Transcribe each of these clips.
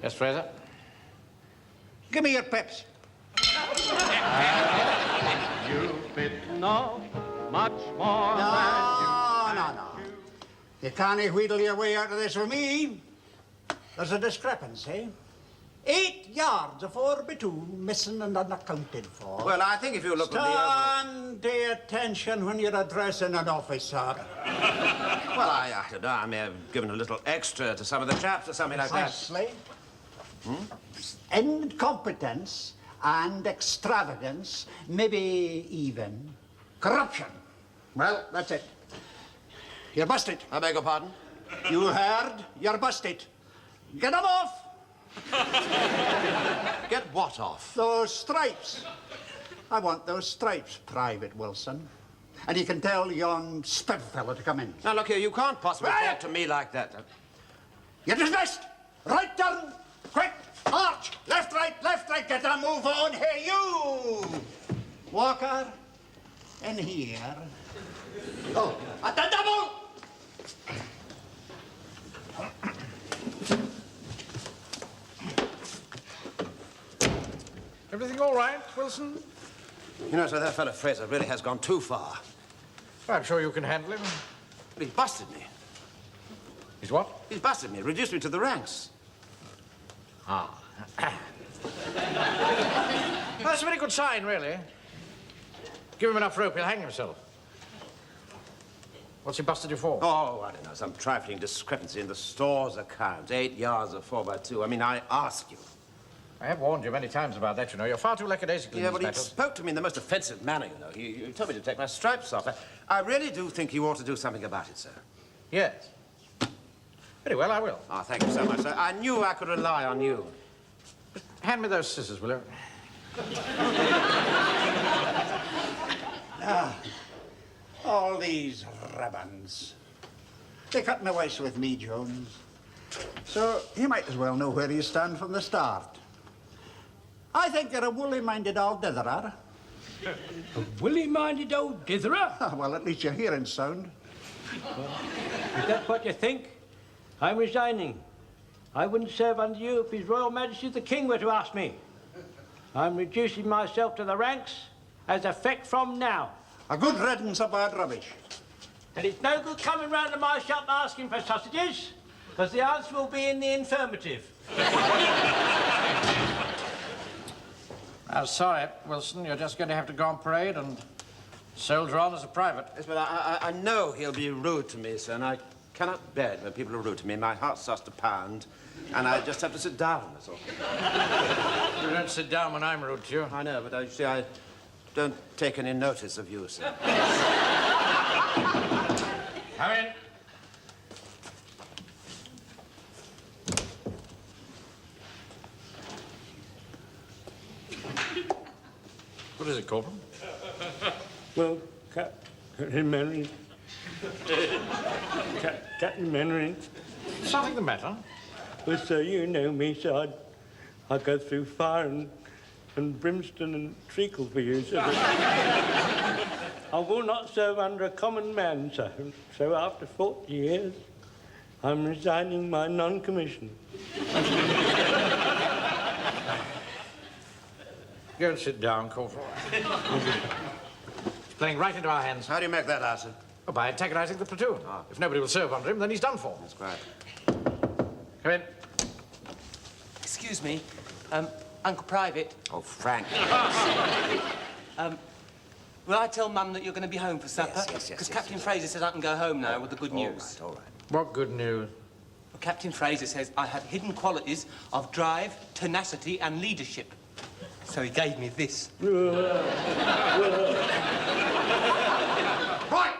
Yes, Fraser? Give me your pips. You've bitten off much more No. You can't wheedle your way out of this with me. There's a discrepancy. 8 yards of 4x2 missing and unaccounted for. Well, I think if you look at the overall... Stand to attention when you're addressing an officer. Well, I don't know. I may have given a little extra to some of the chaps or something like that. Precisely. Incompetence and extravagance, maybe even corruption. Well, that's it. You're busted. I beg your pardon? You heard? You're busted. Get them off! Get what off? Those stripes. I want those stripes, Private Wilson. And you can tell yon spit fellow to come in. Now, look here, you can't possibly talk to me like that. You're dismissed. Right turn. Quick. March. Left, right, get a move on. Here, you. Walker. In here. Oh, at the double. Everything all right, Wilson? You know, sir, that fellow Fraser really has gone too far. I'm sure you can handle him. He's busted me. He's what? He's busted me, reduced me to the ranks. Ah. That's a very good sign, really. Give him enough rope, he'll hang himself. What's he busted you for? Oh, I don't know, some trifling discrepancy in the store's account. 8 yards of 4x2. I mean, I ask you. I have warned you many times about that, you know. You're far too lackadaisical in Yeah, these but he matters. spoke to me in the most offensive manner, you know. He told me to take my stripes off. I really do think you ought to do something about it, sir. Yes. Very well, I will. Oh, thank you so much, sir. I knew I could rely on you. Just hand me those scissors, will you? All these ribbons. They cut my waist with me, Jones. So you might as well know where you stand from the start. I think you're a woolly-minded old ditherer. A woolly-minded old ditherer? Well, at least your hearing's sound. Is that what you think? I'm resigning. I wouldn't serve under you if His Royal Majesty the King were to ask me. I'm reducing myself to the ranks as effect from now. A good riddance of bad rubbish. And it's no good coming round to my shop asking for sausages, because the answer will be in the affirmative. I'm sorry, Wilson. You're just going to have to go on parade and soldier on as a private. Yes, but I know he'll be rude to me, sir, and I cannot bear it when people are rude to me. My heart starts to pound, and I just have to sit down, that's all. You don't sit down when I'm rude to you. I know, but you see, I don't take any notice of you, sir. Come in. What is it, Corporal? Well, Captain Mannering. Captain Mannering. Something the matter? Well, sir, you know me, so I'd go through fire and brimstone and treacle for you, sir. I will not serve under a common man, sir. So after 40 years, I'm resigning my non-commission. Go and sit down, Corporal. He's playing right into our hands. How do you make that out, sir? Oh, by antagonizing the platoon. If nobody will serve under him, then he's done for. That's right. Come in. Excuse me, Uncle Private. Oh, Frank. Will I tell Mum that you're going to be home for supper? Yes. Because Captain Fraser says I can go home now with the good news. All right. What good news? Well, Captain Fraser says I have hidden qualities of drive, tenacity, and leadership. So he gave me this. Right!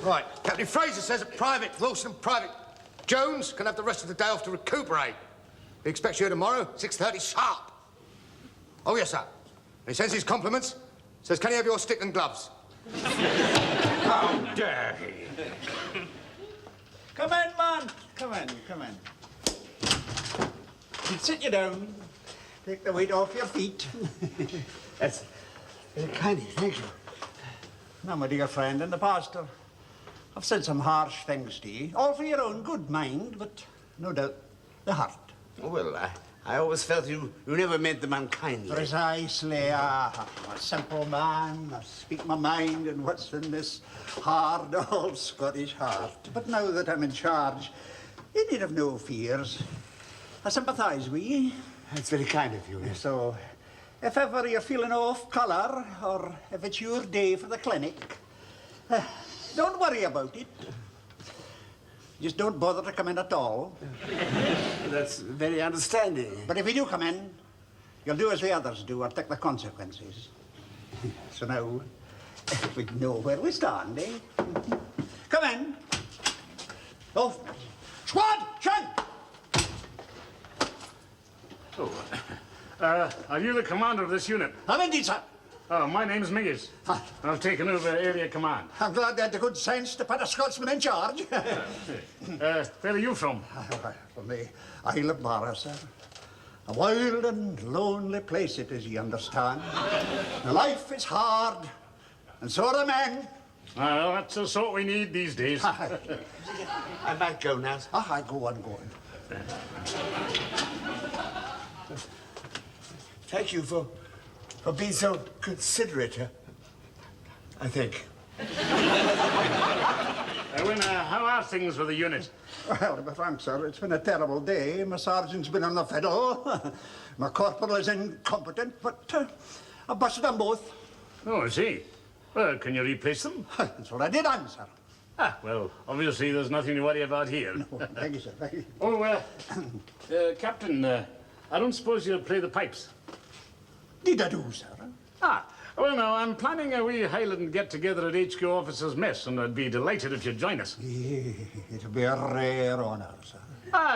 Right. Captain Fraser says that Private Wilson, Private Jones can have the rest of the day off to recuperate. He expects you tomorrow, 6:30 sharp. Oh, yes, sir. He sends his compliments. Says, can he have your stick and gloves? How dare he? Come in, man. Come in. Sit you down. Take the weight off your feet. That's very kind of you, thank you. Now, my dear friend and the pastor, I've said some harsh things to you, all for your own good, mind, but no doubt the heart. Well, I always felt you never meant them unkindly. Precisely. A simple man. I speak my mind and what's in this hard old Scottish heart. But now that I'm in charge, you need have no fears. I sympathise with you. That's very kind of you. Yes. So, if ever you're feeling off colour, or if it's your day for the clinic, don't worry about it. Just don't bother to come in at all. That's very understanding. But if you do come in, you'll do as the others do, or take the consequences. So now, we know where we stand, eh? Come in. Oh, squad, Shen! Are you the commander of this unit? I'm indeed, sir. Oh, my name's Mingis. I've taken over area command. I'm glad they had the good sense to put a Scotsman in charge. Where are you from? From the Isle of Barra, sir. A wild and lonely place it is, you understand. The life is hard, and so are the men. Well, that's the sort we need these days. I might go now, sir. Go on, go on. Thank you for being so considerate, I think. How are things with the unit? Well, to be frank, sir, it's been a terrible day. My sergeant's been on the fiddle. My corporal is incompetent, but I busted them both. Oh, I see. Well, can you replace them? That's what I did, sir. Well, obviously there's nothing to worry about here. Oh, thank you, sir. Thank you. Oh, Captain, I don't suppose you'll play the pipes? Did I do, sir? Well, no, I'm planning a wee Highland get-together at HQ Officers' Mess, and I'd be delighted if you'd join us. It'll be a rare honour, sir.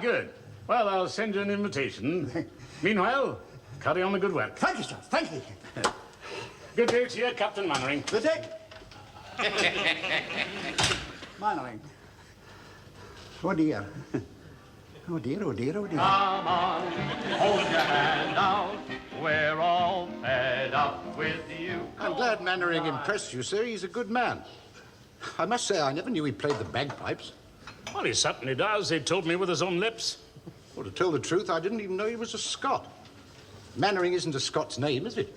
Good. Well, I'll send you an invitation. Meanwhile, carry on the good work. Thank you, sir. Thank you. Good day to you, Captain Mannering. Good day. Mannering. Oh, dear. Oh, dear, oh, dear, oh, dear. Come on, hold your hand out. We're all fed up with you. I'm glad Mannering impressed you, sir. He's a good man. I must say, I never knew he played the bagpipes. Well, he certainly does. He told me with his own lips. Well, to tell the truth, I didn't even know he was a Scot. Mannering isn't a Scots name, is it?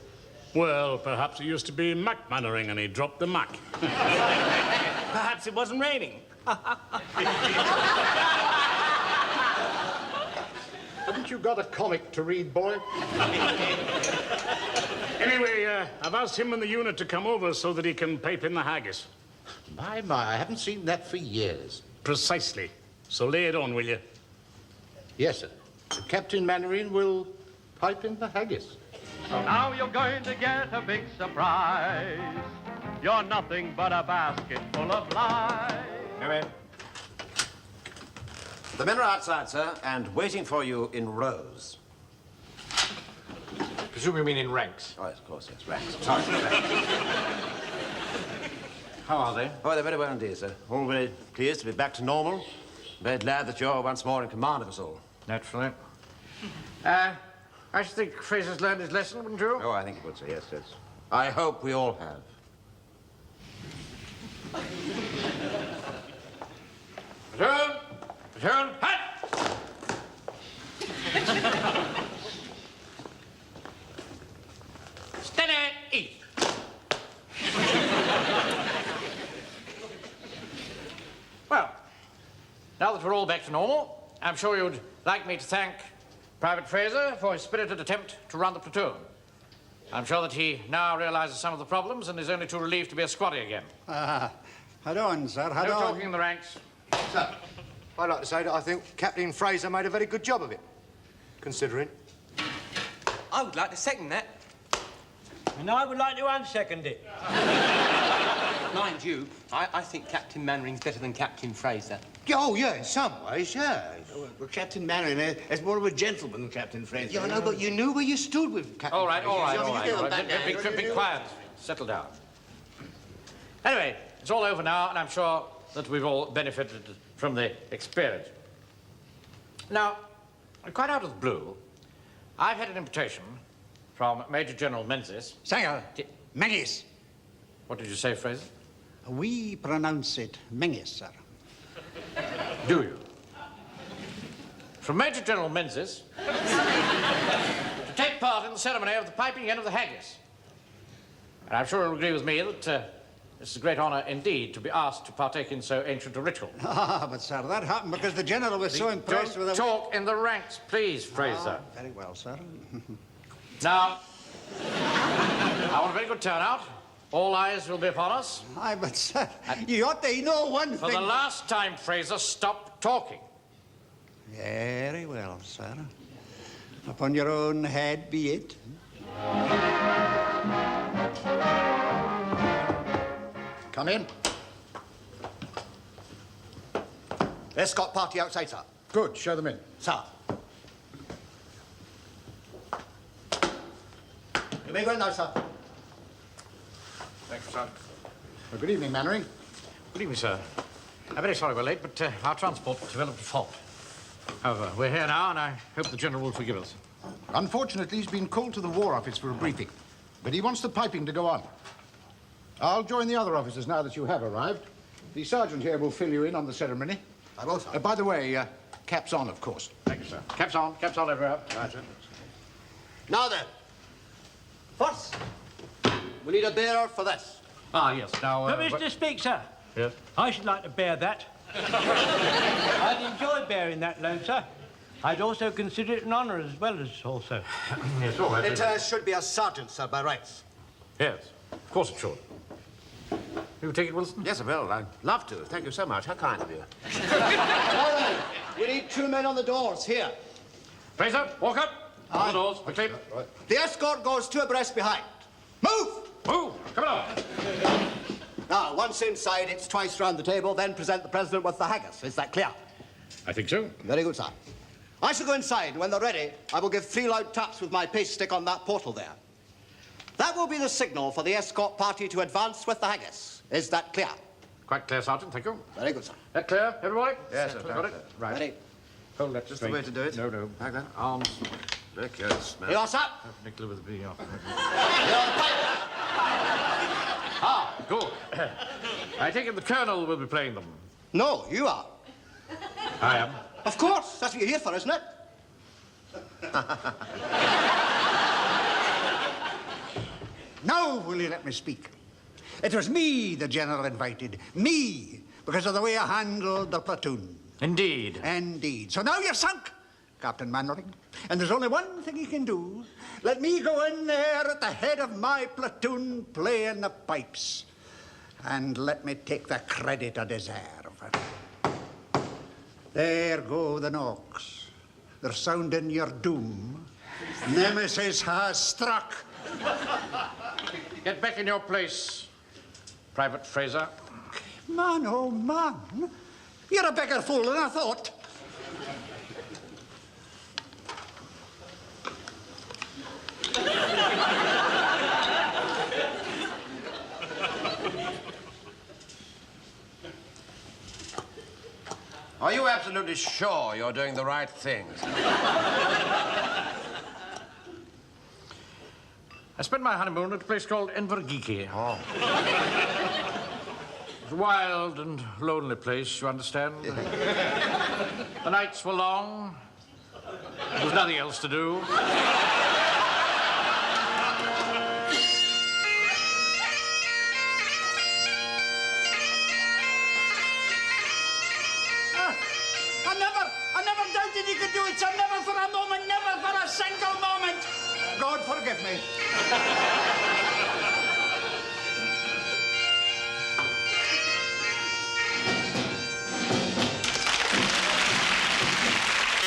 Well, perhaps it used to be Mac Mannering and he dropped the Mac. Perhaps it wasn't raining. Haven't you got a comic to read, boy? Anyway, I've asked him and the unit to come over so that he can pipe in the haggis. My, I haven't seen that for years. Precisely. So lay it on, will you? Yes, sir. Captain Mannering will pipe in the haggis. Now you're going to get a big surprise. You're nothing but a basket full of lies. Come in. The men are outside, sir, and waiting for you in rows. Presume you mean in ranks. Oh, yes, of course, yes, ranks. Sorry. How are they? Oh, they're very well indeed, sir. All very pleased to be back to normal. Very glad that you're once more in command of us all. Naturally. I should think Fraser's learned his lesson, wouldn't you? Oh, I think he would, sir, yes, yes. I hope we all have. Return! Return! Hat! Steady! Eat! Well, now that we're all back to normal, I'm sure you'd like me to thank Private Fraser for his spirited attempt to run the platoon. I'm sure that he now realizes some of the problems and is only too relieved to be a squaddy again. Head on, sir. Head No on. talking in the ranks. Sir, I'd like to say that I think Captain Fraser made a very good job of it, considering. I would like to second that. And I would like to unsecond it. Mind you, I think Captain Mannering's better than Captain Fraser. Oh, yeah, in some ways, yeah. Well, Captain Mannering is more of a gentleman than Captain Fraser. Yeah, I know, but you knew where you stood with Captain All right, all right, Fraser. all right. All right. Be quiet. Settle down. Anyway, it's all over now, and I'm sure that we've all benefited from the experience. Now, quite out of the blue, I've had an invitation from Major General Menzies. Singer, Mingis. What did you say, Fraser? We pronounce it Mingis, sir. Do you? from Major General Menzies to take part in the ceremony of the piping in of the haggis. And I'm sure you'll agree with me that it's a great honour indeed to be asked to partake in so ancient a ritual. Ah, but, sir, that happened because the General was so impressed with the... Talk in the ranks, please, Fraser. Very well, sir. Now, I want a very good turnout. All eyes will be upon us. Aye, but, sir, you ought to know one For thing. the last time, Fraser, stop talking. Very well, sir. Upon your own head be it. Come in. Escort party outside, sir. Good, show them in. Sir. You may go in now, sir. Thank you, sir. Well, good evening, Mannering. Good evening, sir. I'm very sorry we're late, but our transport developed a fault. However, we're here now, and I hope the General will forgive us. Unfortunately, he's been called to the War Office for a briefing, but he wants the piping to go on. I'll join the other officers now that you have arrived. The sergeant here will fill you in on the ceremony. I will, sir. By the way, caps on, of course. Thank you, sir. Caps on everywhere. Right, sir. Now then. First, we need a bearer for this. Ah, yes. Now, Mr. Speaker, Yes? I should like to bear that. I'd enjoy bearing that load, sir. I'd also consider it an honour as well as also. Yes, all right. It should be a sergeant, sir, by rights. Yes, of course it should. You take it, Wilson? Yes, I will. I'd love to. Thank you so much. How kind of you. Now then, we need 2 men on the doors here. Fraser, walk up. On the doors, quickly. The escort goes 2 abreast behind. Move! Move! Come along. Now, once inside, it's twice round the table, then present the president with the haggis. Is that clear? I think so. Very good, sir. I shall go inside, and when they're ready, I will give 3 loud taps with my paste stick on that portal there. That will be the signal for the escort party to advance with the haggis. Is that clear? Quite clear, Sergeant. Thank you. Very good, sir. That clear, everybody? Yes, sir. Got it? Right. Ready? Hold that Just the way to do it. No, no. Like that. Arms Very curious, Here you are, sir. perpendicular with the being off. Here are the pipes. Ah, good. I take it the Colonel will be playing them. No, you are. I am. Of course. That's what you're here for, isn't it? Now will you let me speak? It was me the General invited. Me, because of the way I handled the platoon. Indeed. Indeed. So now you're sunk, Captain Mannering. And there's only one thing you can do. Let me go in there at the head of my platoon playing the pipes. And let me take the credit I deserve. There go the knocks. They're sounding your doom. Nemesis has struck. Get back in your place, Private Fraser. Man, oh man. You're a bigger fool than I thought. Are you absolutely sure you're doing the right things? I spent my honeymoon at a place called Invergiki. Oh. It's a wild and lonely place, you understand? The nights were long. There was nothing else to do. I never doubted you could do it, sir. Never for a moment, never for a single moment. God forgive me.